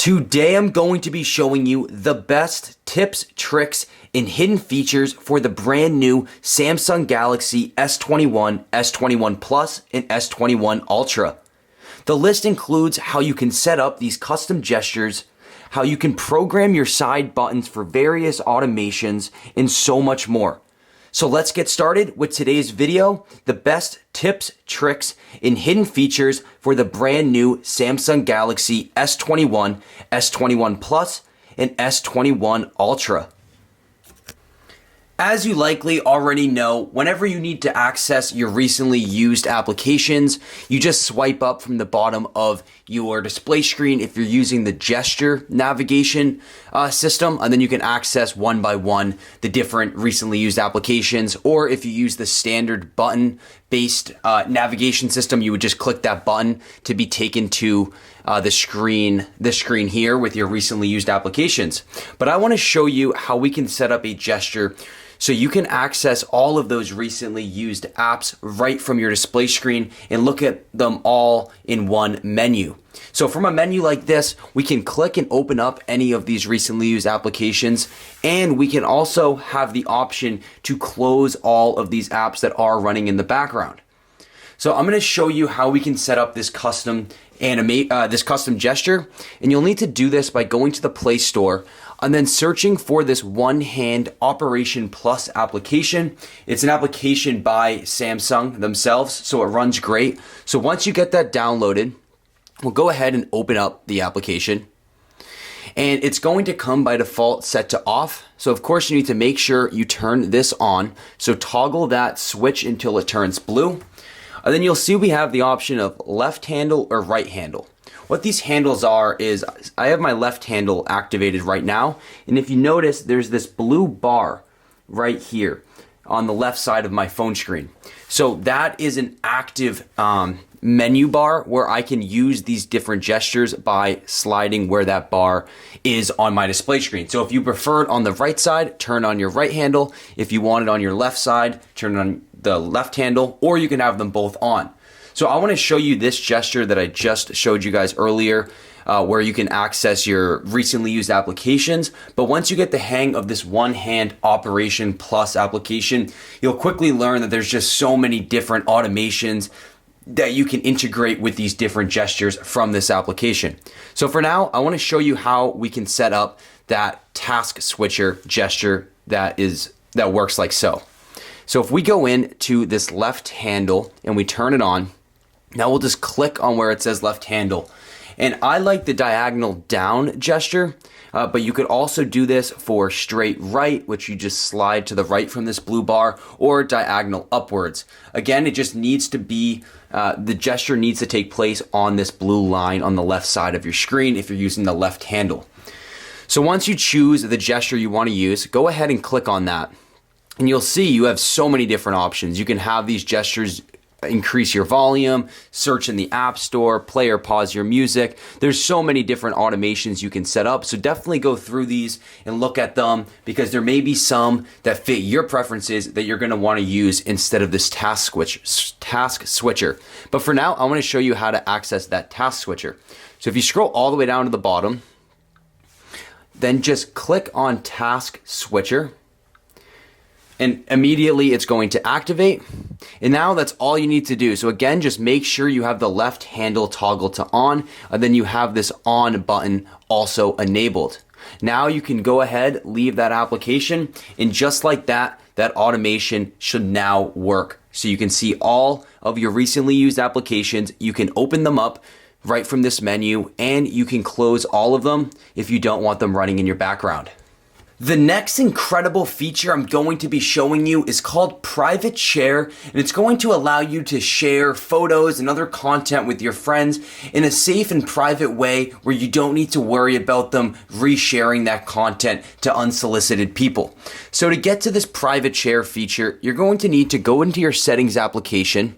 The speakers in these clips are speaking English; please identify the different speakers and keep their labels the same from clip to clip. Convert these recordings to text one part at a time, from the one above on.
Speaker 1: Today I'm going to be showing you the best tips, tricks, and hidden features for the brand new Samsung Galaxy S21, S21 Plus, and S21 Ultra. The list includes how you can set up these custom gestures, how you can program your side buttons for various automations, and so much more. So let's get started with today's video, the best tips, tricks, and hidden features for the brand new Samsung Galaxy S21, S21 Plus, and S21 Ultra. As you likely already know, whenever you need to access your recently used applications, you just swipe up from the bottom of your display screen if you're using the gesture navigation system, and then you can access one by one the different recently used applications. Or if you use the standard button-based navigation system, you would just click that button to be taken to the screen here with your recently used applications. But I want to show you how we can set up a gesture so you can access all of those recently used apps right from your display screen and look at them all in one menu. So from a menu like this, we can click and open up any of these recently used applications, and we can also have the option to close all of these apps that are running in the background. So I'm going to show you how we can set up this custom gesture, and you'll need to do this by going to the Play Store and then searching for this one-hand Operation Plus application. It's an application by Samsung themselves, so it runs great. So once you get that downloaded, we'll go ahead and open up the application. And it's going to come by default set to off. So of course you need to make sure you turn this on. So toggle that switch until it turns blue. And then you'll see we have the option of left handle or right handle. What these handles are is I have my left handle activated right now. And if you notice, there's this blue bar right here on the left side of my phone screen. So that is an active menu bar where I can use these different gestures by sliding where that bar is on my display screen. So if you prefer it on the right side, turn on your right handle. If you want it on your left side, turn on the left handle, or you can have them both on. So I want to show you this gesture that I just showed you guys earlier, where you can access your recently used applications. But once you get the hang of this one-hand Operation Plus application, you'll quickly learn that there's just so many different automations that you can integrate with these different gestures from this application. So for now, I want to show you how we can set up that task switcher gesture that works like so. So if we go into this left handle and we turn it on, now we'll just click on where it says left handle. And I like the diagonal down gesture, but you could also do this for straight right, which you just slide to the right from this blue bar, or diagonal upwards. Again, it just needs to be, the gesture needs to take place on this blue line on the left side of your screen if you're using the left handle. So once you choose the gesture you want to use, go ahead and click on that. And you'll see you have so many different options. You can have these gestures increase your volume, search in the App Store, play or pause your music. There's so many different automations you can set up. So definitely go through these and look at them, because there may be some that fit your preferences that you're going to want to use instead of this task switcher. But for now, I want to show you how to access that task switcher. So if you scroll all the way down to the bottom, then just click on task switcher, and immediately it's going to activate. And now that's all you need to do. So again, just make sure you have the left handle toggle to on, and then you have this on button also enabled. Now you can go ahead, leave that application, and just like that, that automation should now work. So you can see all of your recently used applications. You can open them up right from this menu, and you can close all of them if you don't want them running in your background. The next incredible feature I'm going to be showing you is called Private Share, and it's going to allow you to share photos and other content with your friends in a safe and private way where you don't need to worry about them resharing that content to unsolicited people. So to get to this Private Share feature, you're going to need to go into your settings application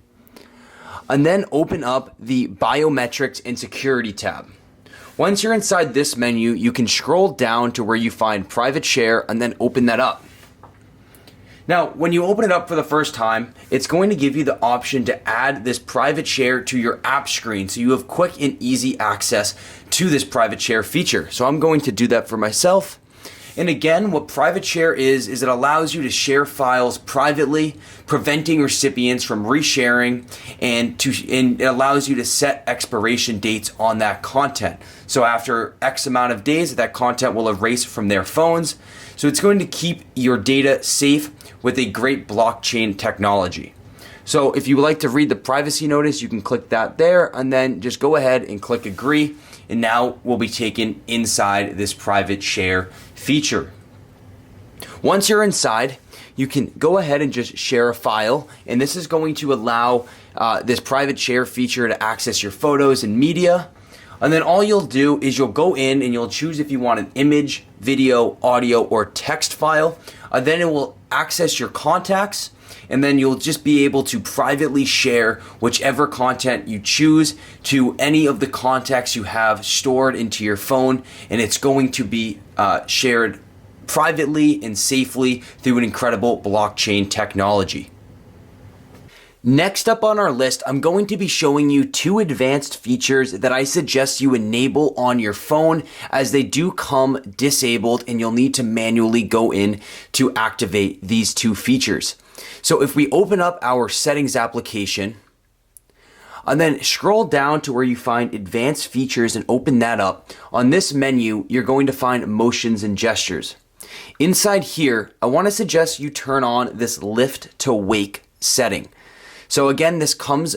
Speaker 1: and then open up the Biometrics and Security tab. Once you're inside this menu, you can scroll down to where you find Private Share and then open that up. Now, when you open it up for the first time, it's going to give you the option to add this private share to your app screen, so you have quick and easy access to this private share feature. So I'm going to do that for myself. And again, what private share is it allows you to share files privately, preventing recipients from resharing, and it allows you to set expiration dates on that content. So after X amount of days, that content will erase from their phones. So it's going to keep your data safe with a great blockchain technology. So if you would like to read the privacy notice, you can click that there and then just go ahead and click agree. And now we'll be taken inside this private share feature. Once you're inside, you can go ahead and just share a file, and this is going to allow this private share feature to access your photos and media. And then all you'll do is you'll go in and you'll choose if you want an image, video, audio, or text file. Then it will access your contacts, and then you'll just be able to privately share whichever content you choose to any of the contacts you have stored into your phone, and it's going to be shared privately and safely through an incredible blockchain technology. Next up on our list, I'm going to be showing you two advanced features that I suggest you enable on your phone, as they do come disabled and you'll need to manually go in to activate these two features. So if we open up our settings application and then scroll down to where you find advanced features and open that up, on this menu, you're going to find motions and gestures. Inside here, I want to suggest you turn on this lift to wake setting. So again, this comes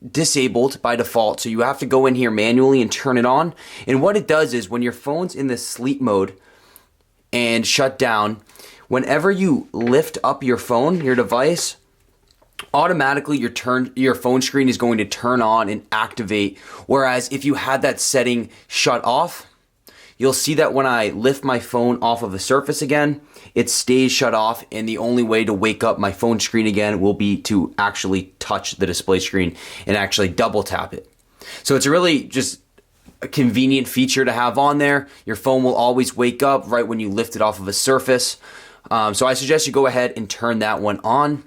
Speaker 1: disabled by default, so you have to go in here manually and turn it on. And what it does is when your phone's in the sleep mode and shut down, whenever you lift up your phone, your device, automatically your phone screen is going to turn on and activate. Whereas if you had that setting shut off, you'll see that when I lift my phone off of the surface again, it stays shut off, and the only way to wake up my phone screen again will be to actually touch the display screen and actually double tap it. So it's really just a convenient feature to have on there. Your phone will always wake up right when you lift it off of a surface. So I suggest you go ahead and turn that one on.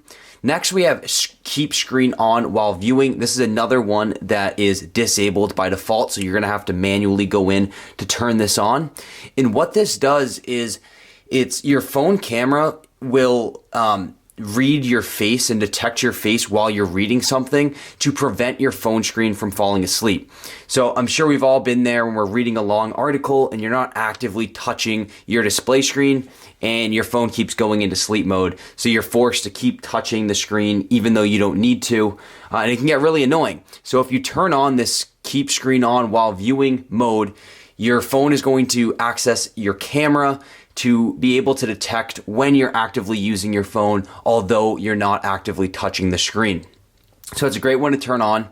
Speaker 1: Next, we have keep screen on while viewing. This is another one that is disabled by default, so you're gonna have to manually go in to turn this on. And what this does is your phone camera will read your face and detect your face while you're reading something to prevent your phone screen from falling asleep. So I'm sure we've all been there when we're reading a long article and you're not actively touching your display screen and your phone keeps going into sleep mode. So you're forced to keep touching the screen even though you don't need to. And it can get really annoying. So if you turn on this keep screen on while viewing mode, your phone is going to access your camera to be able to detect when you're actively using your phone, although you're not actively touching the screen. So it's a great one to turn on.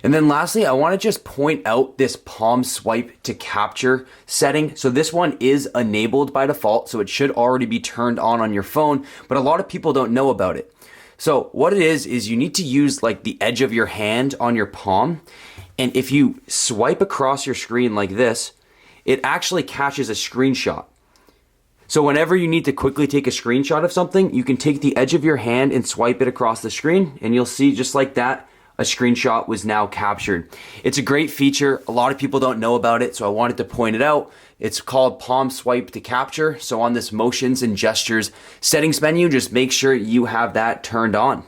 Speaker 1: And then lastly, I want to just point out this palm swipe to capture setting. So this one is enabled by default, so it should already be turned on your phone, but a lot of people don't know about it. So what it is you need to use like the edge of your hand on your palm, and if you swipe across your screen like this, it actually catches a screenshot. So whenever you need to quickly take a screenshot of something, you can take the edge of your hand and swipe it across the screen, and you'll see just like that, a screenshot was now captured. It's a great feature. A lot of people don't know about it, so I wanted to point it out. It's called palm swipe to capture. So on this motions and gestures settings menu, just make sure you have that turned on.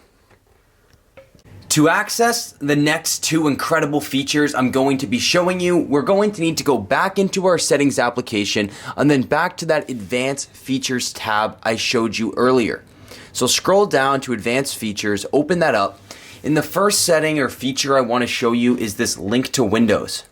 Speaker 1: To access the next two incredible features I'm going to be showing you, we're going to need to go back into our settings application and then back to that advanced features tab I showed you earlier. So scroll down to advanced features, open that up. And the first setting or feature I want to show you is this link to Windows.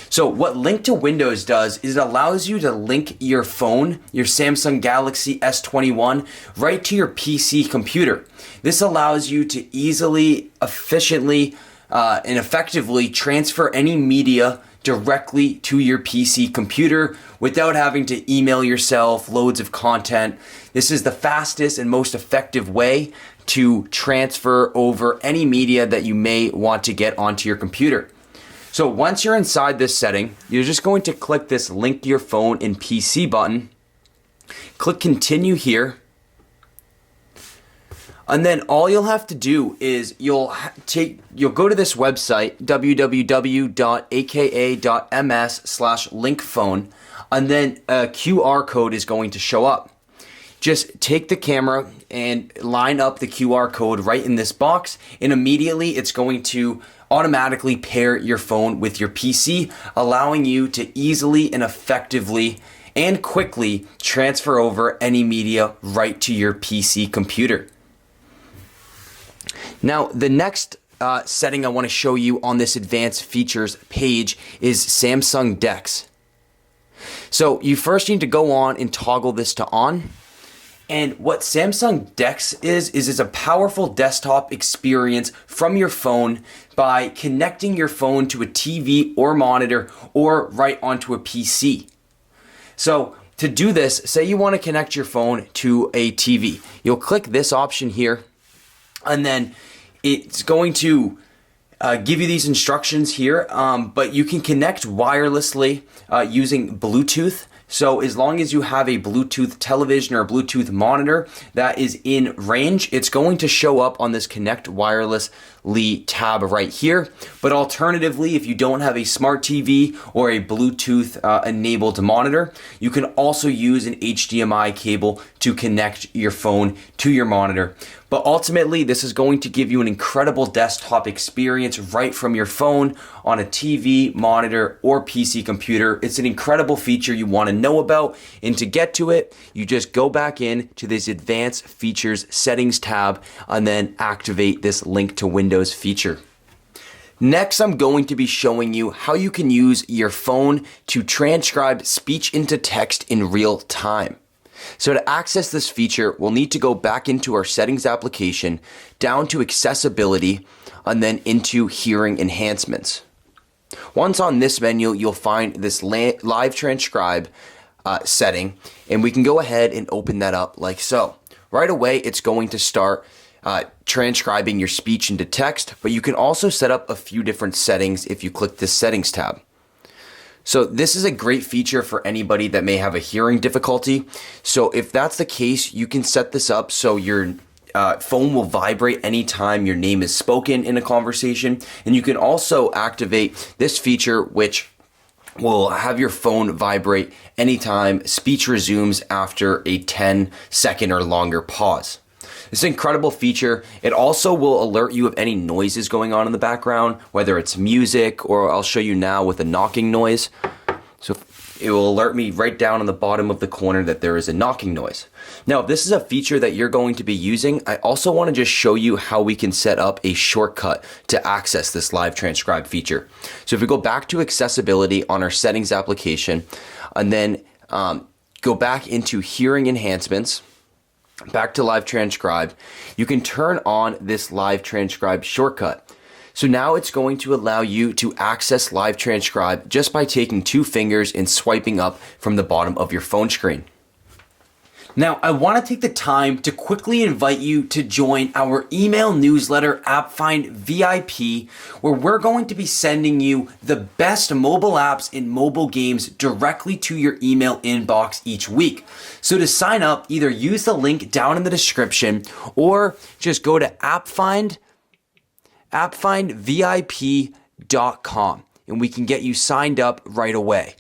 Speaker 1: So what link to Windows does is it allows you to link your phone, your Samsung Galaxy S21, right to your PC computer. This allows you to easily, efficiently, and effectively transfer any media directly to your PC computer without having to email yourself loads of content. This is the fastest and most effective way to transfer over any media that you may want to get onto your computer. So once you're inside this setting, you're just going to click this link your phone and PC button, click continue here, And then all you'll have to do is you'll go to this website, www.aka.ms/linkphone, and then a QR code is going to show up. Just take the camera and line up the QR code right in this box, and immediately it's going to automatically pair your phone with your PC, allowing you to easily and effectively and quickly transfer over any media right to your PC computer. Now, the next setting I want to show you on this advanced features page is Samsung DeX. So you first need to go on and toggle this to on. And what Samsung DeX is a powerful desktop experience from your phone by connecting your phone to a TV or monitor or right onto a PC. So to do this, say you want to connect your phone to a TV. You'll click this option here, and then it's going to give you these instructions here, but you can connect wirelessly using Bluetooth. So as long as you have a Bluetooth television or a Bluetooth monitor that is in range, it's going to show up on this Connect Wirelessly tab right here. But alternatively, if you don't have a smart TV or a Bluetooth enabled monitor, you can also use an HDMI cable to connect your phone to your monitor. But ultimately, this is going to give you an incredible desktop experience right from your phone on a TV, monitor, or PC computer. It's an incredible feature you want to know about. And to get to it, you just go back in to this Advanced Features Settings tab and then activate this Link to Windows feature. Next, I'm going to be showing you how you can use your phone to transcribe speech into text in real time. So to access this feature, we'll need to go back into our settings application, down to accessibility, and then into hearing enhancements. Once on this menu, you'll find this live transcribe setting, and we can go ahead and open that up like so. Right away, it's going to start transcribing your speech into text, but you can also set up a few different settings if you click this settings tab. So this is a great feature for anybody that may have a hearing difficulty. So if that's the case, you can set this up so your phone will vibrate anytime your name is spoken in a conversation. And you can also activate this feature, which will have your phone vibrate anytime speech resumes after a 10-second or longer pause. It's an incredible feature. It also will alert you of any noises going on in the background, whether it's music or I'll show you now with a knocking noise. So it will alert me right down on the bottom of the corner that there is a knocking noise. Now, if this is a feature that you're going to be using, I also want to just show you how we can set up a shortcut to access this live transcribe feature. So if we go back to accessibility on our settings application and then go back into hearing enhancements, back to live transcribe, you can turn on this live transcribe shortcut. So now it's going to allow you to access live transcribe just by taking 2 fingers and swiping up from the bottom of your phone screen. Now, I want to take the time to quickly invite you to join our email newsletter, AppFind VIP, where we're going to be sending you the best mobile apps and mobile games directly to your email inbox each week. So to sign up, either use the link down in the description or just go to appfindvip.com and we can get you signed up right away.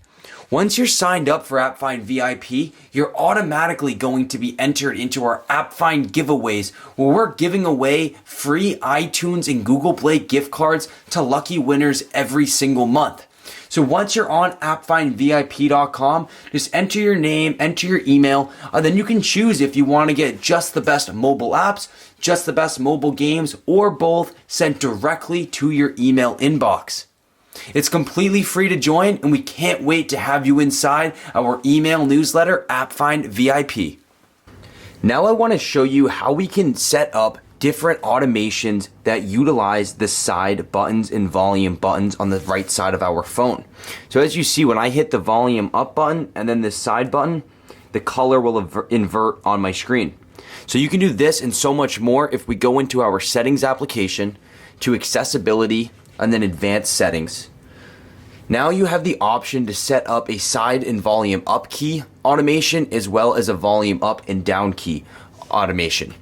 Speaker 1: Once you're signed up for AppFind VIP, you're automatically going to be entered into our AppFind giveaways, where we're giving away free iTunes and Google Play gift cards to lucky winners every single month. So once you're on appfindvip.com, just enter your name, enter your email, and then you can choose if you want to get just the best mobile apps, just the best mobile games, or both sent directly to your email inbox. It's completely free to join, and we can't wait to have you inside our email newsletter, AppFind VIP. Now I want to show you how we can set up different automations that utilize the side buttons and volume buttons on the right side of our phone. So as you see, when I hit the volume up button and then this side button, the color will invert on my screen. So you can do this and so much more if we go into our settings application, to accessibility, and then advanced settings. Now you have the option to set up a side and volume up key automation as well as a volume up and down key automation.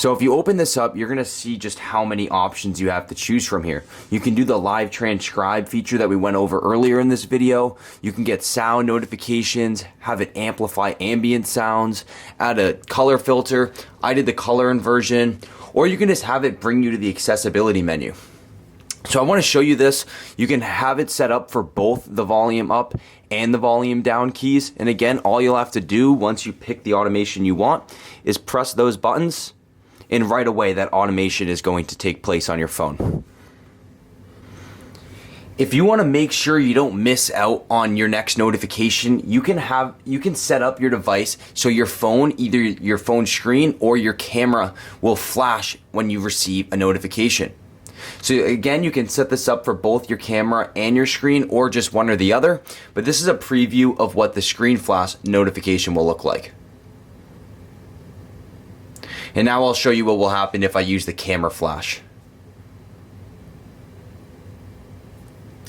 Speaker 1: So if you open this up, you're gonna see just how many options you have to choose from here. You can do the live transcribe feature that we went over earlier in this video. You can get sound notifications, have it amplify ambient sounds, add a color filter. I did the color inversion, or you can just have it bring you to the accessibility menu. So I want to show you this. You can have it set up for both the volume up and the volume down keys. And again, all you'll have to do once you pick the automation you want is press those buttons, and right away that automation is going to take place on your phone. If you want to make sure you don't miss out on your next notification, you can set up your device so your phone, either your phone screen or your camera, will flash when you receive a notification. So again, you can set this up for both your camera and your screen, or just one or the other, but this is a preview of what the screen flash notification will look like. And now I'll show you what will happen if I use the camera flash.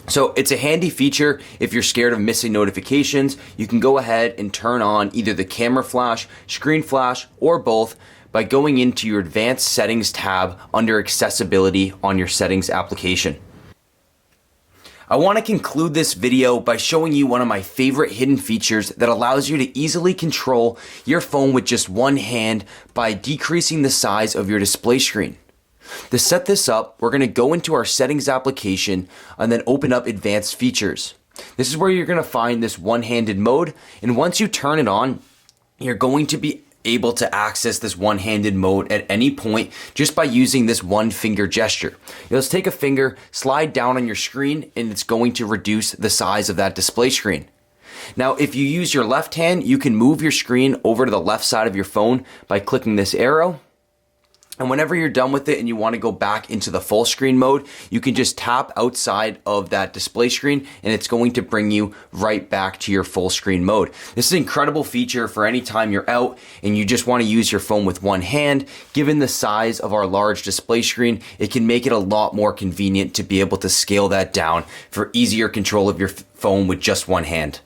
Speaker 1: So it's a handy feature if you're scared of missing notifications. You can go ahead and turn on either the camera flash, screen flash, or both by going into your advanced settings tab under accessibility on your settings application. I want to conclude this video by showing you one of my favorite hidden features that allows you to easily control your phone with just one hand by decreasing the size of your display screen. To set this up, we're going to go into our settings application and then open up advanced features. This is where you're going to find this one-handed mode, and once you turn it on, you're going to be able to access this one-handed mode at any point just by using this one finger gesture. You'll just take a finger, slide down on your screen, and it's going to reduce the size of that display screen. Now, if you use your left hand, you can move your screen over to the left side of your phone by clicking this arrow. And whenever you're done with it and you want to go back into the full screen mode, you can just tap outside of that display screen and it's going to bring you right back to your full screen mode. This is an incredible feature for any time you're out and you just want to use your phone with one hand. Given the size of our large display screen, it can make it a lot more convenient to be able to scale that down for easier control of your phone with just one hand.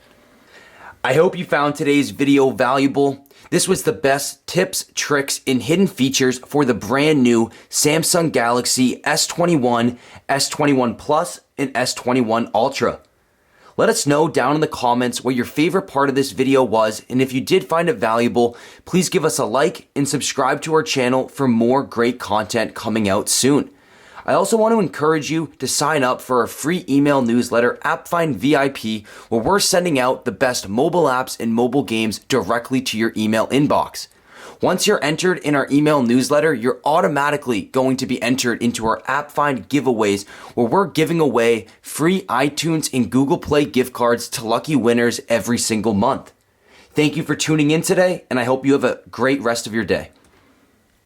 Speaker 1: I hope you found today's video valuable. This was the best tips, tricks, and hidden features for the brand new Samsung Galaxy S21, S21 Plus, and S21 Ultra. Let us know down in the comments what your favorite part of this video was, and if you did find it valuable, please give us a like and subscribe to our channel for more great content coming out soon. I also want to encourage you to sign up for our free email newsletter, AppFind VIP, where we're sending out the best mobile apps and mobile games directly to your email inbox. Once you're entered in our email newsletter, you're automatically going to be entered into our AppFind giveaways, where we're giving away free iTunes and Google Play gift cards to lucky winners every single month. Thank you for tuning in today, and I hope you have a great rest of your day.